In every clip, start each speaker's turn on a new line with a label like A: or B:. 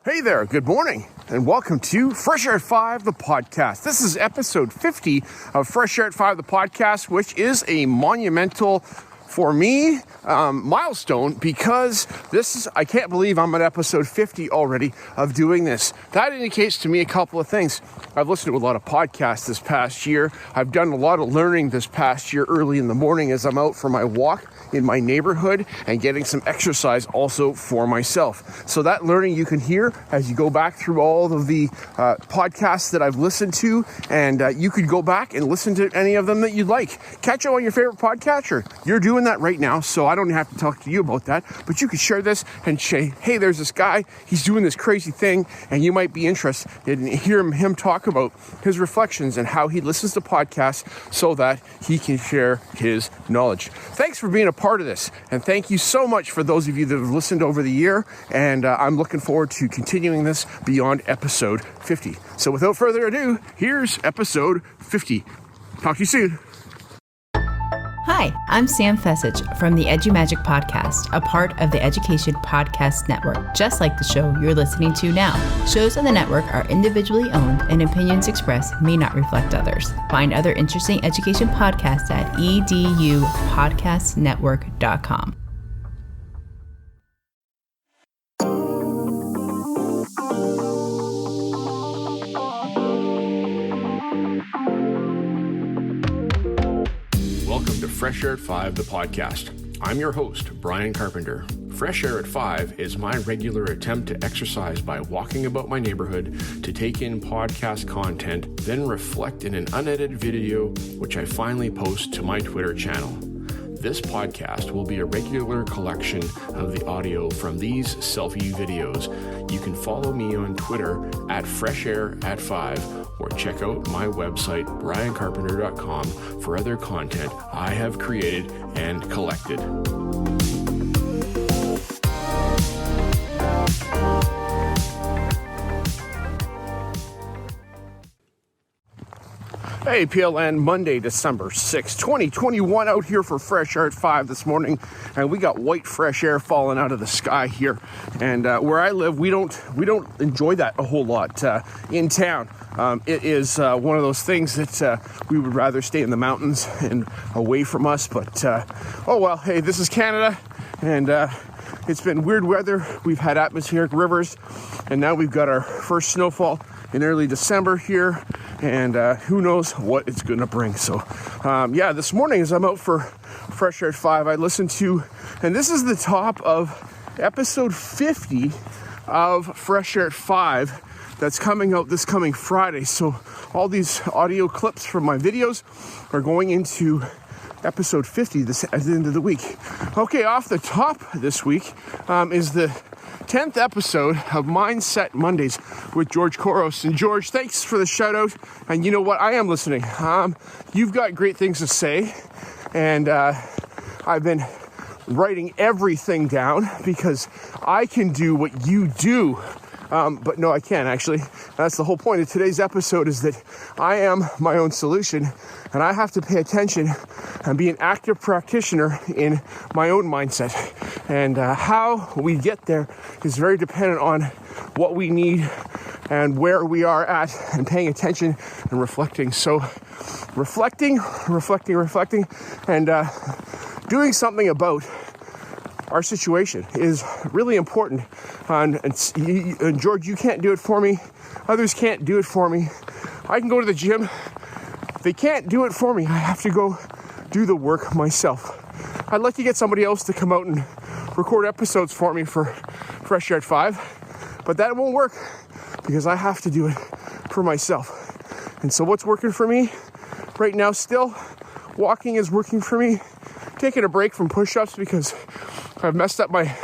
A: Hey there, good morning, and welcome to Fresh Air at 5, the podcast. This is episode 50 of Fresh Air at 5, the podcast, which is a monumental, for me, milestone, because I can't believe I'm at episode 50 already of doing this. That indicates to me a couple of things. I've listened to a lot of podcasts this past year. I've done a lot of learning this past year early in the morning as I'm out for my walk in my neighborhood and getting some exercise also for myself. So that learning you can hear as you go back through all of the podcasts that I've listened to, and you could go back and listen to any of them that you'd like. Catch up on your favorite podcatcher. You're doing that right now, so I don't have to talk to you about that, but you could share this and say, hey, there's this guy, he's doing this crazy thing, and you might be interested in hearing him talk about his reflections and how he listens to podcasts so that he can share his knowledge. Thanks for being a part of this, and thank you so much for those of you that have listened over the year, and I'm looking forward to continuing this beyond episode 50. So without further ado, here's episode 50. Talk to you soon.
B: Hi, I'm Sam Fecich from the EduMagic Podcast, a part of the Education Podcast Network, just like the show you're listening to now. Shows on the network are individually owned, and opinions expressed may not reflect others. Find other interesting education podcasts at edupodcastnetwork.com.
A: Welcome to Fresh Air at 5, the podcast. I'm your host, Brian Carpenter. Fresh Air at 5 is my regular attempt to exercise by walking about my neighborhood, to take in podcast content, then reflect in an unedited video, which I finally post to my Twitter channel. This podcast will be a regular collection of the audio from these selfie videos. You can follow me on Twitter at FreshAirAtFive or check out my website, briancarpenter.com, for other content I have created and collected. Hey, PLN, Monday, December 6, 2021, out here for Fresh Air at 5 this morning, and we got white fresh air falling out of the sky here. And where I live, we don't enjoy that a whole lot in town. It is one of those things that we would rather stay in the mountains and away from us. But oh well, hey, this is Canada, and it's been weird weather. We've had atmospheric rivers, and now we've got our first snowfall in early December here, and who knows what it's going to bring. So, this morning as I'm out for Fresh Air at 5, I listened to, and this is the top of episode 50 of Fresh Air at 5 that's coming out this coming Friday. So all these audio clips from my videos are going into episode 50 at the end of the week. Okay, off the top this week is the 10th episode of Mindset Mondays with George Koros. And George, thanks for the shout out. And you know what? I am listening. You've got great things to say. And I've been writing everything down because I can do what you do. But no, I can't actually. That's the whole point of today's episode, is that I am my own solution, and I have to pay attention and be an active practitioner in my own mindset. And how we get there is very dependent on what we need and where we are at, and paying attention and reflecting. So reflecting, and doing something about our situation is really important. And George, you can't do it for me. Others can't do it for me. I can go to the gym. They can't do it for me. I have to go do the work myself. I'd like to get somebody else to come out and record episodes for me for Fresh Air at 5, but that won't work because I have to do it for myself. And so what's working for me right now still? Walking is working for me. Taking a break from push-ups because I've messed up my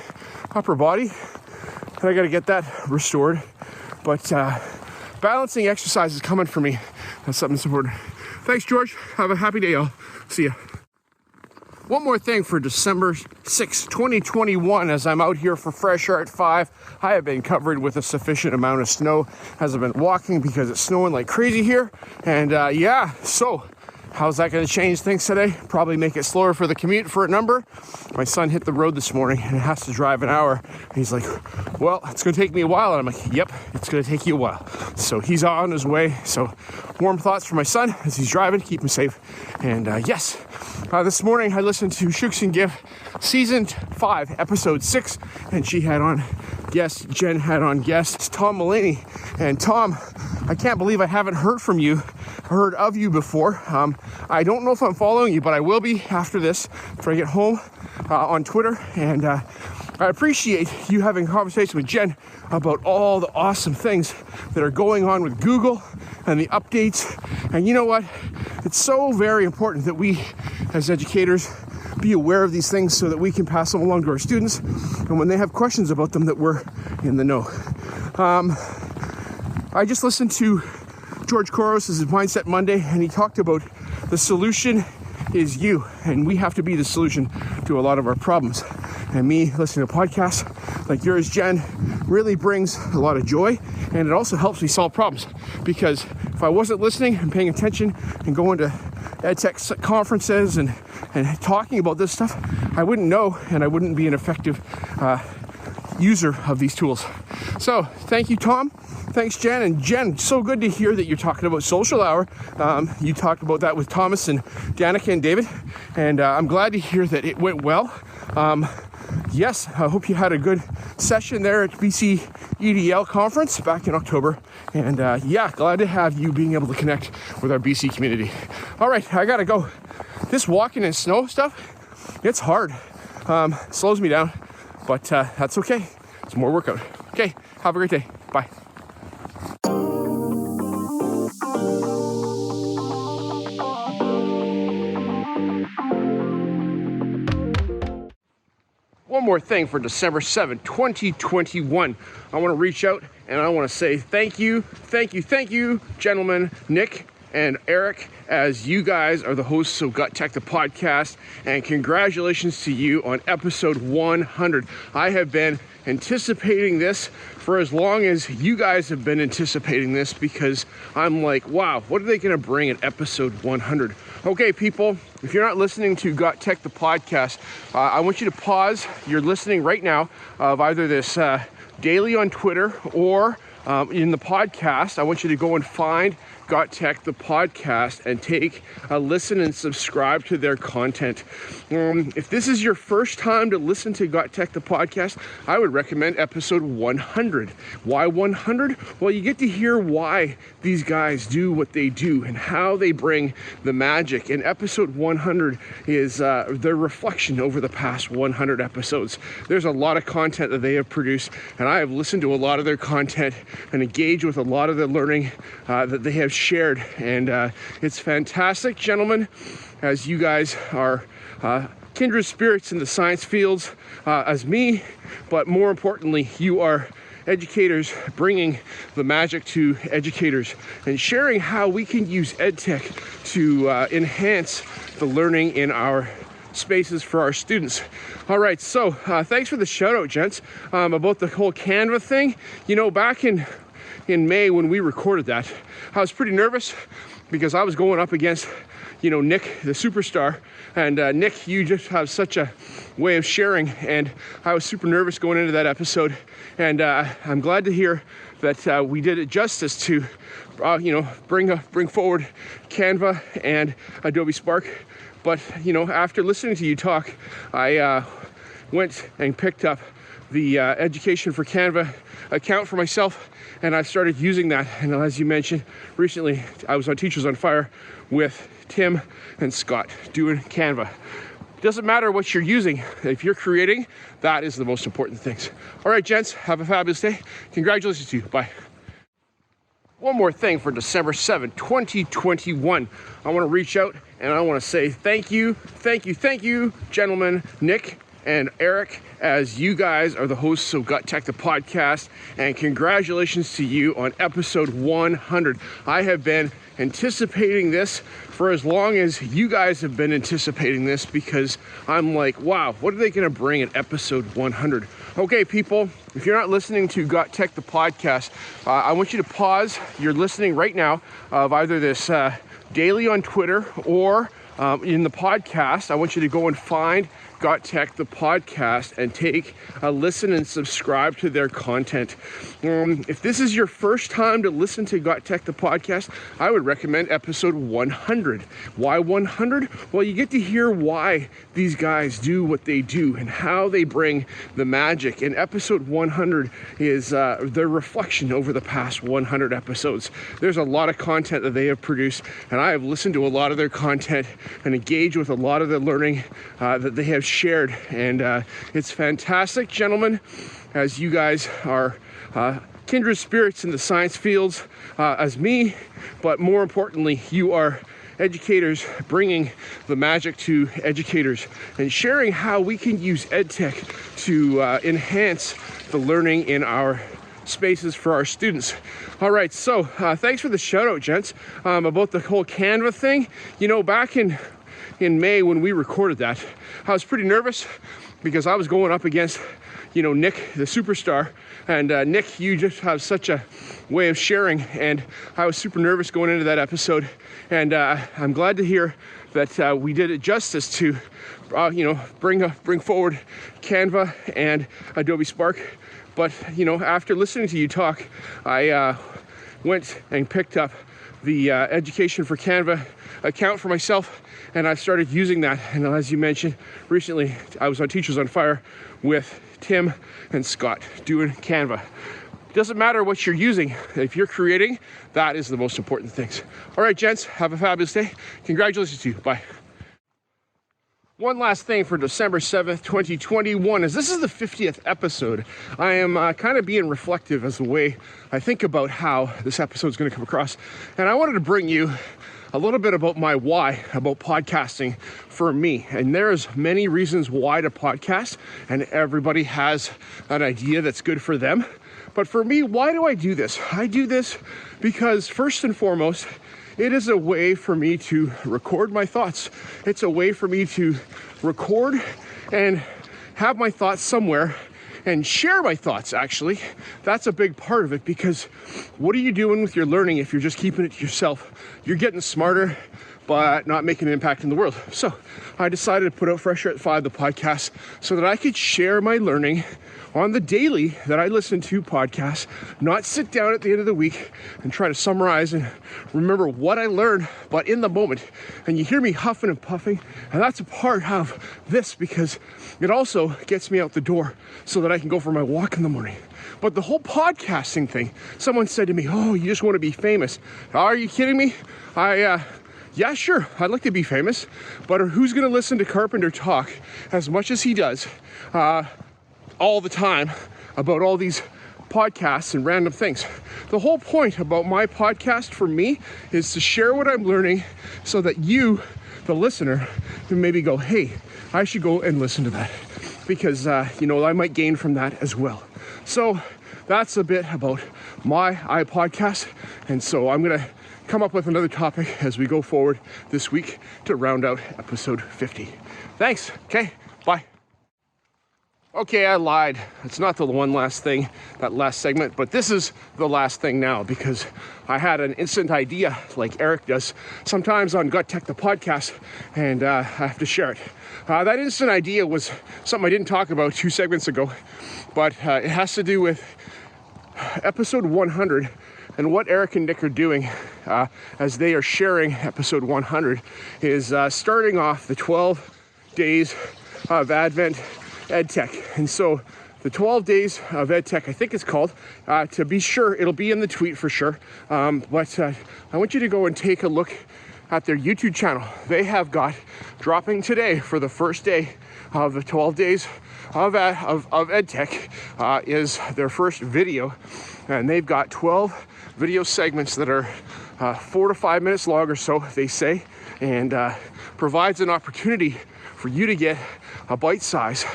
A: upper body and I got to get that restored. But balancing exercise is coming for me. That's something that's important. Thanks, George. Have a happy day, y'all. See ya. One more thing for December 6, 2021, as I'm out here for Fresh Air at 5. I have been covered with a sufficient amount of snow as I've been walking because it's snowing like crazy here. And so How's that going to change things today? Probably make it slower for the commute for a number. My son hit the road this morning and has to drive an hour. And he's like, well, it's going to take me a while. And I'm like, yep, it's going to take you a while. So he's on his way. So warm thoughts for my son as he's driving. Keep him safe. And this morning I listened to Shukes and Giff Season 5, Episode 6. And she had on guest, Jen had on guest Tom Mullaney. And Tom, I can't believe I haven't heard of you before. I don't know if I'm following you, but I will be after this after I get home on Twitter. And I appreciate you having a conversation with Jen about all the awesome things that are going on with Google and the updates. And you know what? It's so very important that we as educators be aware of these things so that we can pass them along to our students. And when they have questions about them, that we're in the know. I just listened to George Couros' Mindset Monday, and he talked about the solution is you, and we have to be the solution to a lot of our problems. And me listening to podcasts like yours, Jen, really brings a lot of joy, and it also helps me solve problems, because if I wasn't listening and paying attention and going to EdTech conferences and talking about this stuff, I wouldn't know, and I wouldn't be an effective user of these tools. So thank you, Tom. Thanks, Jen. And Jen, so good to hear that you're talking about Social Hour. You talked about that with Thomas and Danica and David, and I'm glad to hear that it went well. Yes, I hope you had a good session there at BC EDL conference back in October. And glad to have you being able to connect with our BC community. All right, I gotta go. This walking in snow stuff, it's hard. Slows me down, but that's okay. It's more workout. Okay, have a great day. Bye. One more thing for December 7th, 2021. I want to reach out and I want to say thank you, gentlemen, Nick and Eric, as you guys are the hosts of EdTech the podcast, and congratulations to you on episode 100. I have been anticipating this for as long as you guys have been anticipating this, because I'm like, wow, what are they going to bring at episode 100? Okay, people, if you're not listening to EdTech the podcast, I want you to pause. You're listening right now of either this daily on Twitter or in the podcast. I want you to go and find EdTech the podcast and take a listen and subscribe to their content. If this is your first time to listen to EdTech the podcast, I would recommend episode 100. Why 100? Well, you get to hear why these guys do what they do and how they bring the magic. And episode 100 is their reflection over the past 100 episodes. There's a lot of content that they have produced, and I have listened to a lot of their content and engaged with a lot of the learning that they have shared, and it's fantastic, gentlemen, as you guys are kindred spirits in the science fields as me, but more importantly, you are educators bringing the magic to educators and sharing how we can use EdTech to enhance the learning in our spaces for our students. All right, so thanks for the shout out, gents, about the whole Canva thing. You know, back in May when we recorded that, I was pretty nervous because I was going up against, Nick, the superstar. And Nick, you just have such a way of sharing, and I was super nervous going into that episode. And I'm glad to hear that we did it justice to, bring forward Canva and Adobe Spark. But, after listening to you talk, I went and picked up the Education for Canva account for myself, and I started using that. And as you mentioned, recently I was on Teachers on Fire with Tim and Scott doing Canva. It doesn't matter what you're using. If you're creating, that is the most important things. All right, gents, have a fabulous day. Congratulations to you. Bye. One more thing for December 7th, 2021. I want to reach out and I want to say thank you, gentlemen, Nick and Eric, as you guys are the hosts of EdTech the Podcast, and congratulations to you on episode 100. I have been anticipating this for as long as you guys have been anticipating this, because I'm like, wow, what are they going to bring at episode 100? Okay, people, if you're not listening to EdTech the Podcast, I want you to pause. You're listening right now of either this daily on Twitter or in the podcast. I want you to go and find EdTech the Podcast and take a listen and subscribe to their content. If this is your first time to listen to EdTech the Podcast, I would recommend episode 100. Why 100? Well, you get to hear why these guys do what they do and how they bring the magic. And episode 100 is their reflection over the past 100 episodes. There's a lot of content that they have produced, and I have listened to a lot of their content and engaged with a lot of the learning that they have shared, and it's fantastic, gentlemen, as you guys are kindred spirits in the science fields as me, but more importantly, you are educators bringing the magic to educators and sharing how we can use EdTech to enhance the learning in our spaces for our students. All right, so thanks for the shout out, gents, about the whole Canva thing. You know, back in May when we recorded that, I was pretty nervous because I was going up against, you know, Nick, the superstar. And Nick, you just have such a way of sharing, and I was super nervous going into that episode. And I'm glad to hear that we did it justice to, bring forward Canva and Adobe Spark. But, you know, after listening to you talk, I went and picked up the Education for Canva account for myself, and I started using that. And as you mentioned, recently I was on Teachers on Fire with Tim and Scott doing Canva. Doesn't matter what you're using. If you're creating, that is the most important things. All right, gents, have a fabulous day. Congratulations to you. Bye. One last thing for December 7th, 2021, as this is the 50th episode, I am kind of being reflective as the way I think about how this episode is going to come across. And I wanted to bring you a little bit about my why about podcasting for me. And there's many reasons why to podcast, and everybody has an idea that's good for them. But for me, why do I do this? I do this because first and foremost, it is a way for me to record my thoughts. It's a way for me to record and have my thoughts somewhere and share my thoughts, actually. That's a big part of it, because what are you doing with your learning if you're just keeping it to yourself? You're getting smarter, but not making an impact in the world. So I decided to put out FreshAirAtFive, the podcast, so that I could share my learning on the daily that I listen to podcasts, not sit down at the end of the week and try to summarize and remember what I learned, but in the moment. And you hear me huffing and puffing, and that's a part of this, because it also gets me out the door so that I can go for my walk in the morning. But the whole podcasting thing, someone said to me, oh, you just want to be famous. Are you kidding me? Yeah, sure, I'd like to be famous, but who's going to listen to Carpenter talk as much as he does all the time about all these podcasts and random things? The whole point about my podcast for me is to share what I'm learning so that you, the listener, can maybe go, hey, I should go and listen to that, because, I might gain from that as well. So that's a bit about my iPodcast. And so I'm going to come up with another topic as we go forward this week to round out episode 50. Thanks. Okay, bye. Okay, I lied. It's not the one last thing, that last segment, but this is the last thing now, because I had an instant idea like Eric does sometimes on EdTech the Podcast, and I have to share it. That instant idea was something I didn't talk about 2 segments ago, but it has to do with episode 100 and what Eric and Nick are doing as they are sharing episode 100 is starting off the 12 days of Advent EdTech. And so the 12 days of EdTech, I think it's called, to be sure, it'll be in the tweet for sure. But I want you to go and take a look at their YouTube channel. They have got, dropping today for the first day of the 12 days of EdTech, is their first video. And they've got 12 video segments that are 4 to 5 minutes long or so, they say, and provides an opportunity for you to get a bite size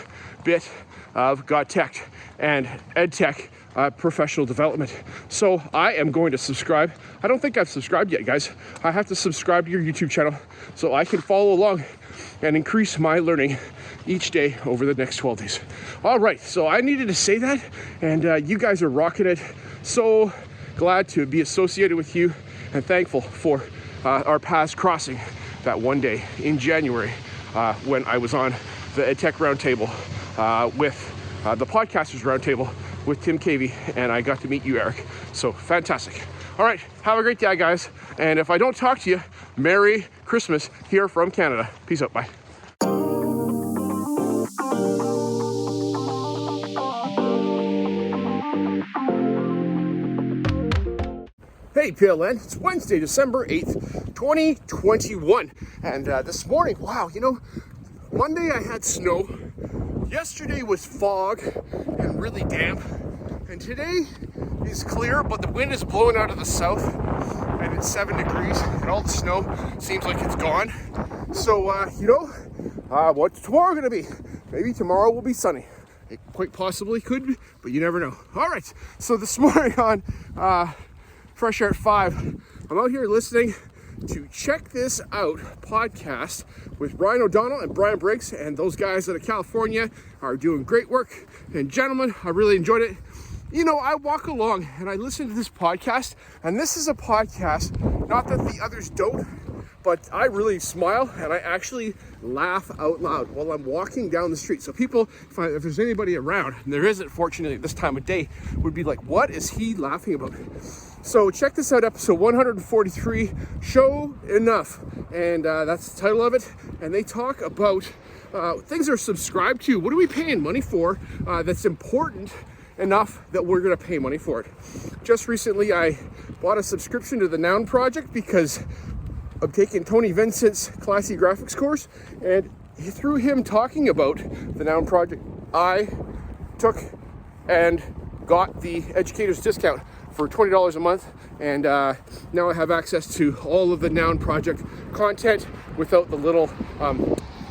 A: bit of Got Tech and EdTech professional development. So I am going to subscribe. I don't think I've subscribed yet, guys. I have to subscribe to your YouTube channel so I can follow along and increase my learning each day over the next 12 days. All right, so I needed to say that, and you guys are rocking it. So glad to be associated with you and thankful for our paths crossing that one day in January when I was on the EdTech Roundtable with the Podcasters Roundtable with Tim Cavey, and I got to meet you, Eric. So fantastic. All right, have a great day, guys. And if I don't talk to you, Merry Christmas here from Canada. Peace out, bye. Hey PLN, it's Wednesday, December 8th, 2021. And this morning, wow, Monday I had snow. Yesterday was fog and really damp. And today is clear, but the wind is blowing out of the south and it's 7 degrees and all the snow seems like it's gone. So, what's tomorrow gonna be? Maybe tomorrow will be sunny. It quite possibly could be, but you never know. All right, so this morning on FreshAirAtFive, I'm out here listening to Check This Out podcast with Ryan O'Donnell and Brian Briggs, and those guys out of California are doing great work. And gentlemen, I really enjoyed it. I walk along and I listen to this podcast, and this is a podcast, not that the others don't, but I really smile and I actually laugh out loud while I'm walking down the street. So people, if there's anybody around, and there isn't fortunately this time of day, would be like, what is he laughing about? So check this out, episode 143, Sho'Nuff, and that's the title of it. And they talk about things they're subscribed to. What are we paying money for that's important enough that we're going to pay money for it? Just recently, I bought a subscription to the Noun Project because I'm taking Tony Vincent's Classy Graphics course, and through him talking about the Noun Project, I took and got the educator's discount for $20 a month, and now I have access to all of the Noun Project content without the little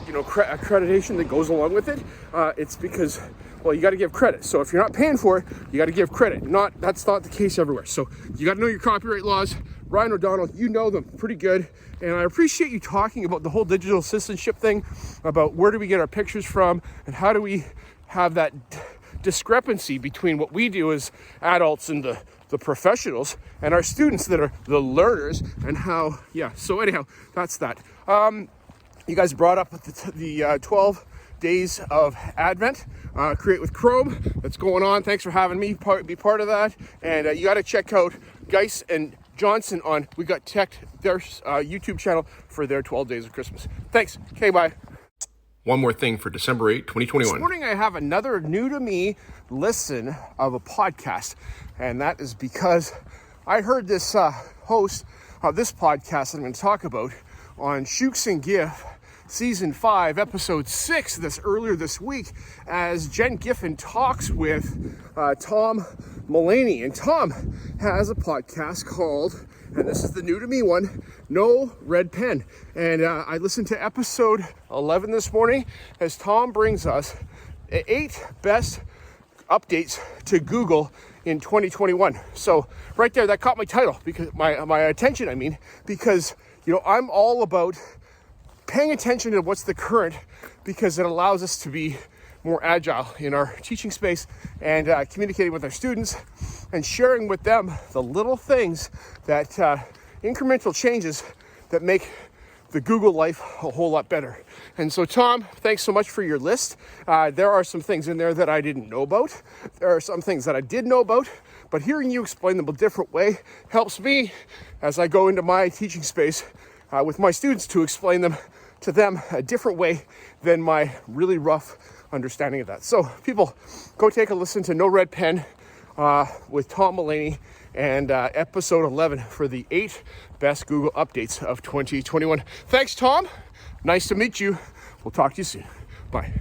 A: accreditation that goes along with it. It's because, well, you got to give credit. So if you're not paying for it, you got to give credit. That's not the case everywhere. So you got to know your copyright laws. Ryan O'Donnell, you know them pretty good, and I appreciate you talking about the whole digital citizenship thing, about where do we get our pictures from, and how do we have that discrepancy between what we do as adults and the professionals and our students that are the learners, and how, so anyhow, that's that. You guys brought up the 12 Days of Advent, Create with Chrome, that's going on. Thanks for having me be part of that. And you got to check out Geis and Johnson on We Got Tech, their YouTube channel, for their 12 Days of Christmas. Thanks. Okay, bye.
C: One more thing for December 8, 2021.
A: This morning I have another new to me listen of a podcast, and that is because I heard this host of this podcast that I'm going to talk about on Shukes and Giff, Season 5, Episode 6, earlier this week, as Jen Giffen talks with Tom Mullaney. And Tom has a podcast called, and this is the new to me one, No Red Pen. And I listened to episode 11 this morning as Tom brings us 8 best updates to Google in 2021. So right there, that caught my title, because my attention, because I'm all about paying attention to what's the current, because it allows us to be more agile in our teaching space and communicating with our students and sharing with them the little things that incremental changes that make the Google life a whole lot better. And so Tom, thanks so much for your list. There are some things in there that I didn't know about. There are some things that I did know about, but hearing you explain them a different way helps me as I go into my teaching space with my students to explain them to them a different way than my really rough understanding of that. So people, go take a listen to No Red Pen with Tom Mullaney and episode 11 for the 8 best Google updates of 2021. Thanks, Tom. Nice to meet you. We'll talk to you soon. Bye.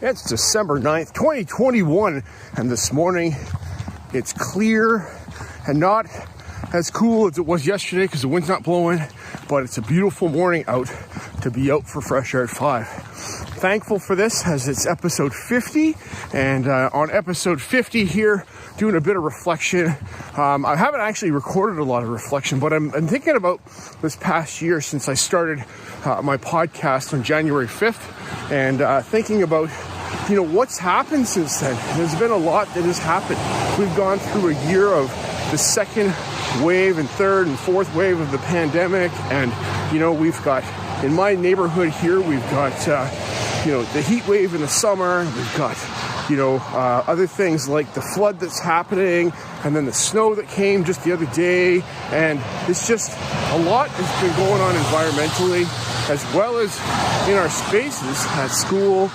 A: It's December 9th, 2021, and this morning it's clear and not as cool as it was yesterday because the wind's not blowing, but it's a beautiful morning out to be out for Fresh Air at 5. Thankful for this as it's episode 50, and on episode 50 here, doing a bit of reflection. I haven't actually recorded a lot of reflection, but I'm thinking about this past year since I started my podcast on January 5th, and thinking about what's happened since then. There's been a lot that has happened. We've gone through a year of the second wave and third and fourth wave of the pandemic, and we've got, in my neighborhood here, we've got the heat wave in the summer. We've got other things like the flood that's happening, and then the snow that came just the other day, and it's just a lot has been going on environmentally as well as in our spaces at school.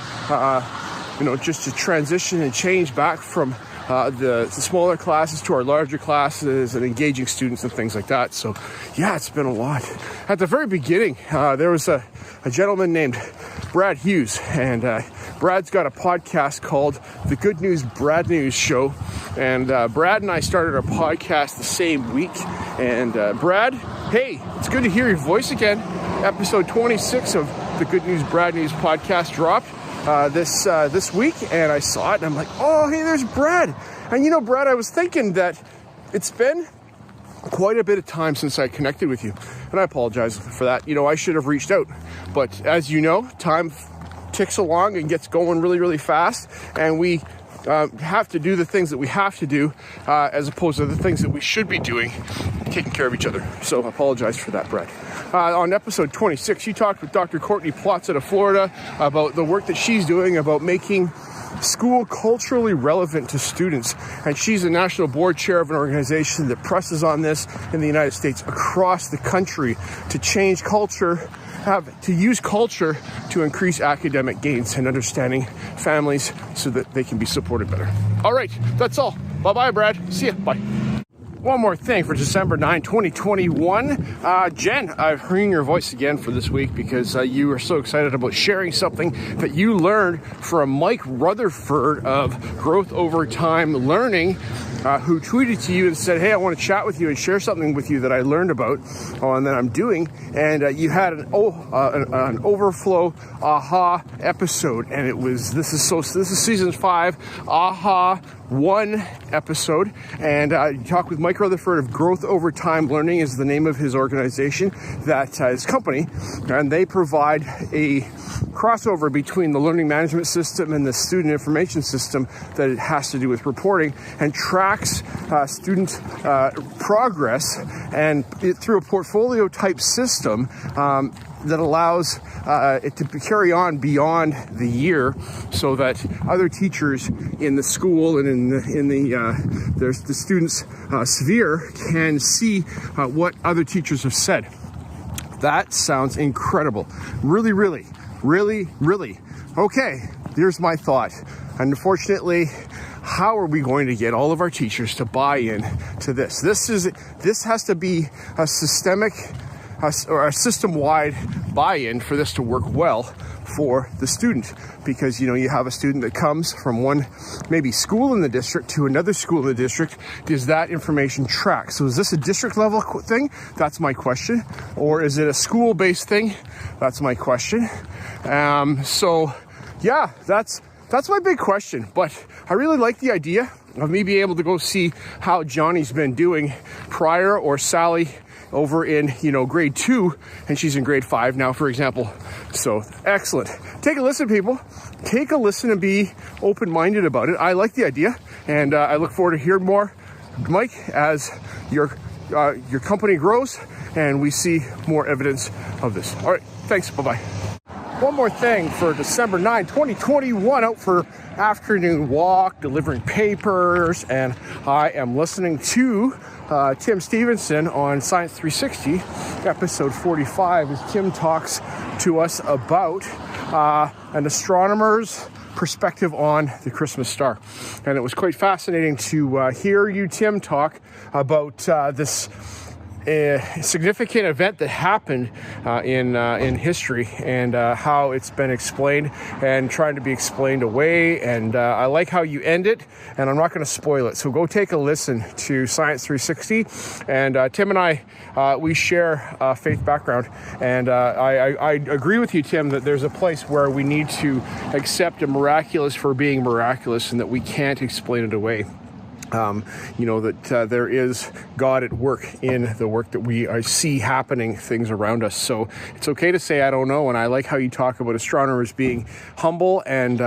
A: Just to transition and change back from the smaller classes to our larger classes and engaging students and things like that. So, yeah, it's been a lot. At the very beginning, there was a gentleman named Brad Hughes, and Brad's got a podcast called The Good News Brad News Show. And Brad and I started our podcast the same week. And Brad, hey, it's good to hear your voice again. Episode 26 of The Good News Brad News podcast dropped this week, and I saw it and I'm like, oh, hey, there's Brad. And Brad, I was thinking that it's been quite a bit of time since I connected with you, and I apologize for that. I should have reached out, but as you know, time ticks along and gets going really, really fast, and we have to do the things that we have to do as opposed to the things that we should be doing, taking care of each other. So I apologize for that, Brad. On episode 26, you talked with Dr. Courtney Plotz out of Florida about the work that she's doing about making school culturally relevant to students. And she's a national board chair of an organization that presses on this in the United States across the country to change culture, to use culture to increase academic gains and understanding families so that they can be supported better. All right, that's all. Bye-bye, Brad. See ya. Bye. One more thing for December 9, 2021. Jen, I've heard your voice again for this week because you are so excited about sharing something that you learned from Mike Rutherford of Growth Over Time Learning, who tweeted to you and said, hey, I want to chat with you and share something with you that I learned about and that I'm doing. And you had an Overflow aha episode, and this is season 5 aha 1 episode, and you talk with Mike Rutherford of Growth Over Time Learning is the name of his organization, that his company, and they provide a crossover between the learning management system and the student information system that it has to do with reporting, and tracks student progress and through a portfolio type system that allows it to carry on beyond the year, so that other teachers in the school and in the students' sphere can see what other teachers have said. That sounds incredible. Really, really, really, really. Okay, here's my thought. Unfortunately, how are we going to get all of our teachers to buy in to this? This has to be a systemic or a system-wide buy-in for this to work well for the student, because you have a student that comes from one maybe school in the district to another school in the district. Does that information track? So is this a district level thing? That's my question. Or is it a school-based thing? That's my question. So yeah, that's my big question. But I really like the idea of me being able to go see how Johnny's been doing prior, or Sally over in grade 2, and she's in grade 5 now, for example. So excellent. Take a listen, people. Take a listen and be open-minded about it. I like the idea, and I look forward to hearing more, Mike, as your company grows and we see more evidence of this. All right, thanks. Bye-bye. One more thing for December 9, 2021, out for afternoon walk, delivering papers, and I am listening to Tim Stevenson on Science 360, episode 45, as Tim talks to us about an astronomer's perspective on the Christmas star. And it was quite fascinating to hear you, Tim, talk about this a significant event that happened in history, and how it's been explained and trying to be explained away. And I like how you end it, and I'm not going to spoil it. So go take a listen to Science 360. And Tim and I, we share a faith background, and I agree with you, Tim, that there's a place where we need to accept the miraculous for being miraculous, and that we can't explain it away. That there is God at work in the work that we see happening, things around us. So it's okay to say, I don't know. And I like how you talk about astronomers being humble and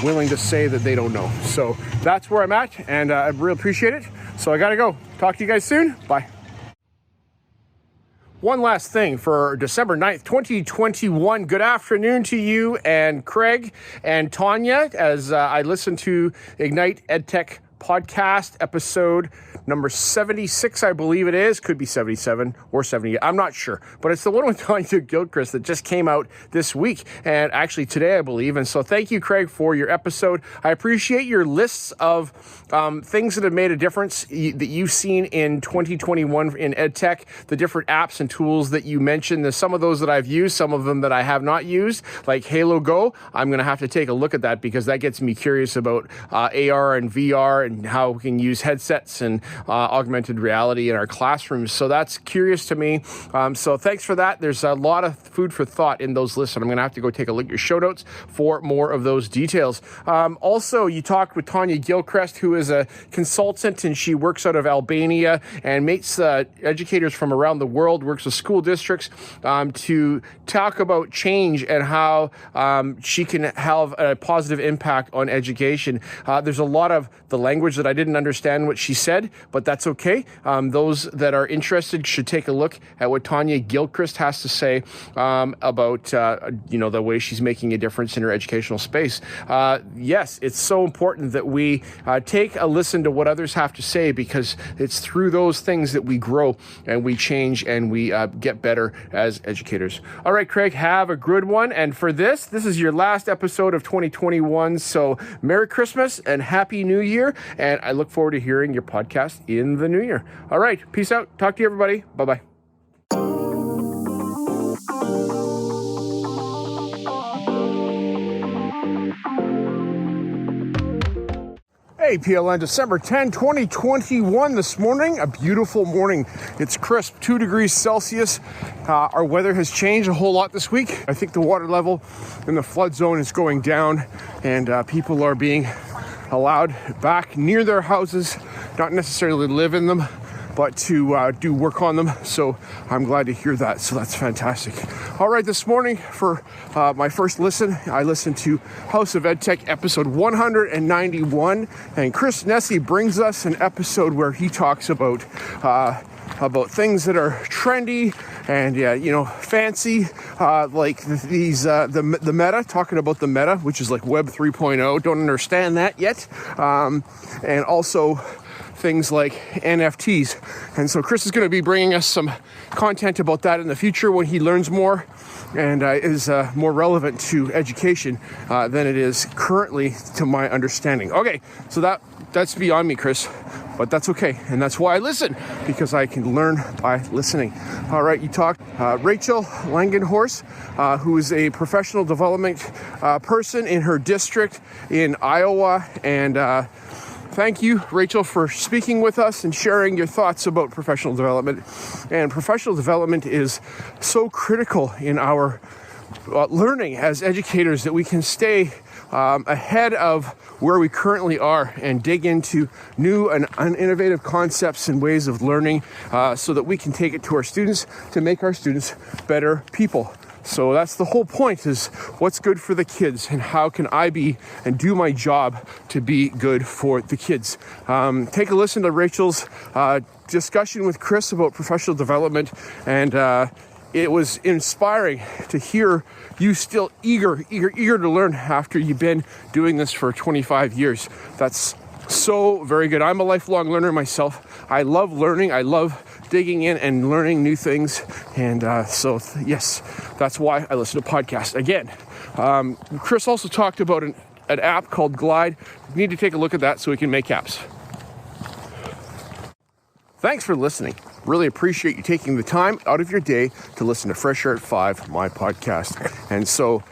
A: willing to say that they don't know. So that's where I'm at, and I really appreciate it. So I got to go. Talk to you guys soon. Bye. One last thing for December 9th, 2021. Good afternoon to you and Craig and Tonya as I listen to Ignite EdTech Podcast episode number 76, I believe it is. Could be 77 or 78. I'm not sure. But it's the one with Tonya Gilchrist that just came out this week, and actually today, I believe. And so thank you, Craig, for your episode. I appreciate your lists of things that have made a difference that you've seen in 2021 in EdTech, the different apps and tools that you mentioned. There's some of those that I've used, some of them that I have not used, like Halo Go. I'm going to have to take a look at that because that gets me curious about AR and VR and how we can use headsets and augmented reality in our classrooms. So that's curious to me. So thanks for that. There's a lot of food for thought in those lists, and I'm going to have to go take a look at your show notes for more of those details. Also, you talked with Tonya Gilchrist, who is a consultant, and she works out of Albania and meets educators from around the world, works with school districts to talk about change and how she can have a positive impact on education. There's a lot of the language that I didn't understand what she said, but that's okay. Those that are interested should take a look at what Tonya Gilchrist has to say about the way she's making a difference in her educational space. Yes, it's so important that we take a listen to what others have to say, because it's through those things that we grow and we change and we get better as educators. All right, Craig, have a good one. And for this is your last episode of 2021. So Merry Christmas and Happy New Year. And I look forward to hearing your podcast in the new year. All right. Peace out. Talk to you, everybody. Bye-bye. Hey, PLN, December 10, 2021 this morning. A beautiful morning. It's crisp, 2 degrees Celsius. Our weather has changed a whole lot this week. I think the water level in the flood zone is going down, and people are being allowed back near their houses, not necessarily live in them, but to do work on them. So I'm glad to hear that. So that's fantastic. All right, this morning for my first listen, I listened to House of EdTech episode 191, and Chris Nessie brings us an episode where he talks about things that are trendy and fancy, like the meta, talking about the meta, which is like Web 3.0. Don't understand that yet. And also things like NFTs. And so Chris is going to be bringing us some content about that in the future when he learns more and is more relevant to education than it is currently, to my understanding. Okay, so that's beyond me, Chris, but that's okay. And that's why I listen, because I can learn by listening. All right, you talked Rachel Langenhorst, who is a professional development person in her district in Iowa. And thank you, Rachel, for speaking with us and sharing your thoughts about professional development. And professional development is so critical in our learning as educators, that we can stay ahead of where we currently are and dig into new and innovative concepts and ways of learning so that we can take it to our students to make our students better people. So that's the whole point, is what's good for the kids and how can I be and do my job to be good for the kids. Take a listen to Rachel's discussion with Chris about professional development, and it was inspiring to hear you still eager to learn after you've been doing this for 25 years. That's so very good. I'm a lifelong learner myself. I love learning. I love digging in and learning new things. And yes, that's why I listen to podcasts. Again, Chris also talked about an app called Glide. We need to take a look at that so we can make apps. Thanks for listening. Really appreciate you taking the time out of your day to listen to Fresh Air at 5, my podcast. And so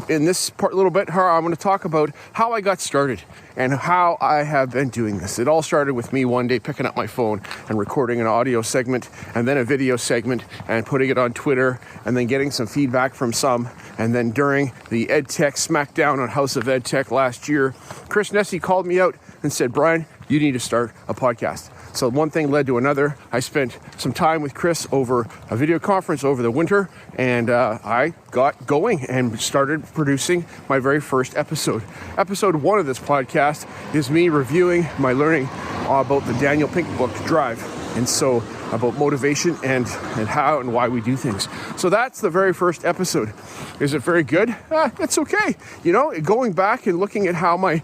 A: in this little bit, I'm going to talk about how I got started and how I have been doing this. It all started with me one day picking up my phone and recording an audio segment and then a video segment and putting it on Twitter and then getting some feedback from some. And then during the EdTech Smackdown on House of EdTech last year, Chris Nessie called me out and said, Brian, you need to start a podcast. So one thing led to another. I spent some time with Chris over a video conference over the winter, and I got going and started producing my very first episode. Episode 1 of this podcast is me reviewing my learning about the Daniel Pink book, Drive. And so about motivation and how and why we do things. So that's the very first episode. Is it very good? It's okay. You know, going back and looking at how my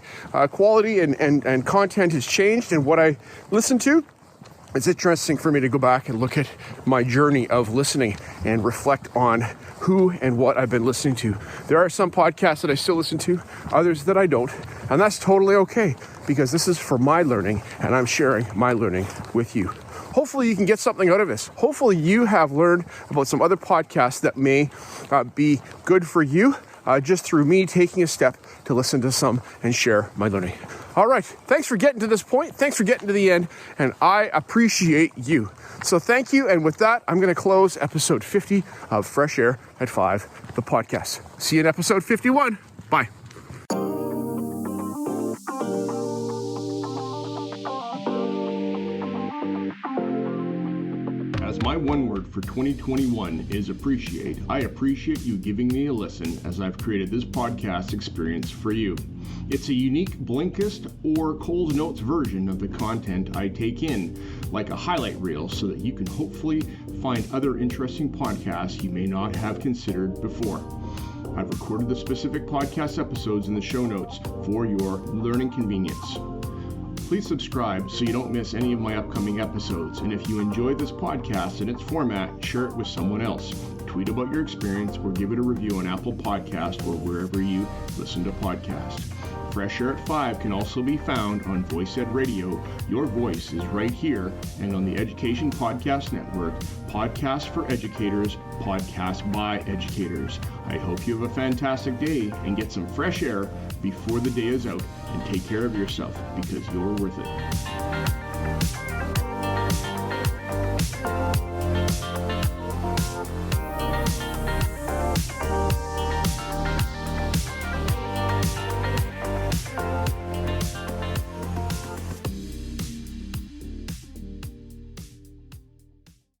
A: quality and content has changed and what I listen to, it's interesting for me to go back and look at my journey of listening and reflect on who and what I've been listening to. There are some podcasts that I still listen to, others that I don't, and that's totally okay because this is for my learning and I'm sharing my learning with you. Hopefully you can get something out of this. Hopefully you have learned about some other podcasts that may be good for you just through me taking a step to listen to some and share my learning. All right, thanks for getting to this point. Thanks for getting to the end, and I appreciate you. So thank you, and with that, I'm going to close episode 50 of Fresh Air at 5, the podcast. See you in episode 51. Bye.
C: My one word for 2021 is appreciate. I appreciate you giving me a listen as I've created this podcast experience for you. It's a unique Blinkist or Coles Notes version of the content I take in, like a highlight reel, so that you can hopefully find other interesting podcasts you may not have considered before. I've recorded the specific podcast episodes in the show notes for your learning convenience. Please subscribe so you don't miss any of my upcoming episodes. And if you enjoyed this podcast and its format, share it with someone else. Tweet about your experience or give it a review on Apple Podcast or wherever you listen to podcasts. Fresh Air at 5 can also be found on Voice Ed Radio. Your voice is right here, and on the Education Podcast Network, podcasts for educators, podcasts by educators. I hope you have a fantastic day and get some fresh air before the day is out, and take care of yourself because you're worth it.